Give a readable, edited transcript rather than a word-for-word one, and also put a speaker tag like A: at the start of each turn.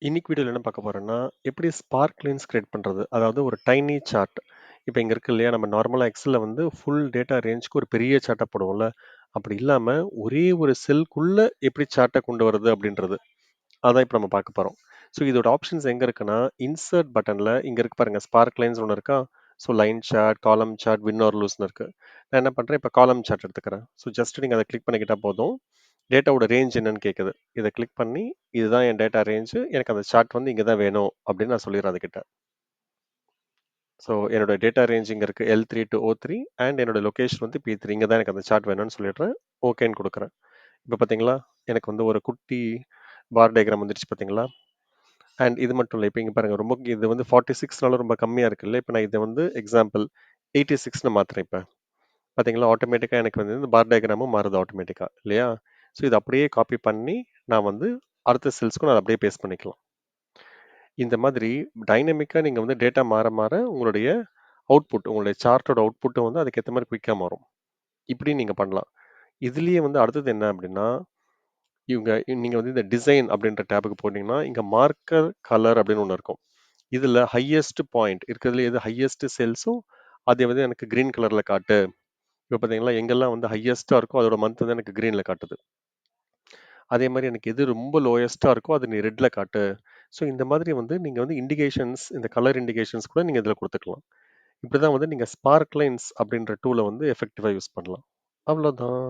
A: இன்னைக்கு வீடியோல என்ன பார்க்க போறோம்னா, எப்படி ஸ்பார்க் லைன்ஸ் கிரியேட் பண்றது? அதாவது ஒரு டைனி சார்ட். இப்ப இங்க இருக்கு இல்லையா? நம்ம நார்மலா எக்ஸல்ல வந்து ஃபுல் டேட்டா ரேஞ்சுக்கு ஒரு பெரிய சார்ட்டா போடுவோம்ல. அப்படி இல்லாம ஒரே ஒரு செல்குள்ள எப்படி சார்ட்ட கொண்டு வரது அப்படின்றது. அதான் இப்ப நம்ம பார்க்க போறோம். ஸோ இதோட ஆப்ஷன்ஸ் எங்க இருக்குன்னா, இன்சர்ட் பட்டன்ல இங்க இருக்கு பாருங்க. ஸ்பார்க் லைன்ஸ் ஒண்ணு இருக்கா? ஸோ லைன் சார்ட், காலம் சார்ட், வின் ஆர் லூஸ்ன்னு இருக்கு. நான் என்ன பண்றேன், இப்ப காலம் சார்ட் எடுத்துக்கிறேன். ஸோ ஜஸ்ட் நீங்க அத கிளிக் பண்ணிக்கிட்டா போதும். டேட்டாவோட ரேஞ்ச் என்னன்னு கேட்குது. இத கிளிக் பண்ணி, இதுதான் என் டேட்டா ரேஞ்சு. எனக்கு அந்த சார்ட் வந்து இங்க தான் வேணும் அப்படின்னு நான் சொல்லிடுறேன் அதுகிட்ட. ஸோ என்னோட டேட்டா ரேஞ்ச் இங்க இருக்கு. L3 to O3 அண்ட் என்னோட லொகேஷன் வந்து P3. இங்க தான் எனக்கு அந்த சார்ட் வேணும்னு சொல்லிடுறேன். ஓகேன்னு குடுக்குறேன். இப்ப பார்த்தீங்களா? எனக்கு வந்து ஒரு குட்டி பார் டயகிராம் வந்துருச்சு பார்த்தீங்களா? அண்ட் இது மட்டும் இல்ல. இப்ப இங்க பாருங்க. ரொம்ப இது வந்து 46னால ரொம்ப கம்மியா இருக்குல்ல. இப்ப நான் இத வந்து எக்ஸாம்பிள் 86ன்னு மாத்துறேன் இப்ப. பார்த்தீங்களா? ஆட்டோமேட்டிக்கா எனக்கு வந்து இந்த பார் டயகிராமும் மாறுது ஆட்டோமேட்டிக்கா இல்லையா? ஸோ இத அப்படியே காப்பி பண்ணி நான் வந்து அடுத்த செல்ஸ்க்கும் நான் அப்படியே பேஸ்ட் பண்ணிக்கலாம். இந்த மாதிரி டைனமிக்கா நீங்க வந்து டேட்டா மாற மாற உங்களுடைய உங்களுடைய சார்ட்டோட அவுட்புட்டும் வந்து அதுக்கேத்த மாரி குயிக்கா மாறும். இப்படி நீங்க பண்ணலாம். இதுலயே வந்து அடுத்தது என்ன அப்படின்னா, இவங்க நீங்க வந்து இந்த டிசைன் அப்படின்ற டேப்க்கு போனீங்கன்னா, இங்க மார்க்கர் கலர் அப்படின்னு ஒண்ணு இருக்கும். இதுல ஹையஸ்ட் பாயிண்ட் இருக்கிறதுல எது ஹையஸ்ட் செல்ஸோ அதை வந்து எனக்கு கிரீன் கலர்ல காட்டு. இப்ப பாத்தீங்களா, எங்கெல்லாம் வந்து ஹையஸ்ட்டா இருக்கோ அதோட மந்த் வந்து எனக்கு கிரீன்ல காட்டுது. அதே மாரி எனக்கு எது ரொம்ப லோயஸ்ட்டா இருக்கோ அத நீ ரெட்ல காட்டு. ஸோ இந்த மாதிரி வந்து நீங்க வந்து இண்டிகேஷன்ஸ் இந்த கலர் இண்டிகேஷன்ஸ் கூட நீங்க இதுல குடுத்துக்கலாம். இப்படிதான் வந்து நீங்க ஸ்பார்க் லைன்ஸ் அப்படின்ற டூல வந்து எஃபெக்டிவா யூஸ் பண்ணலாம். அவ்வளோதான்.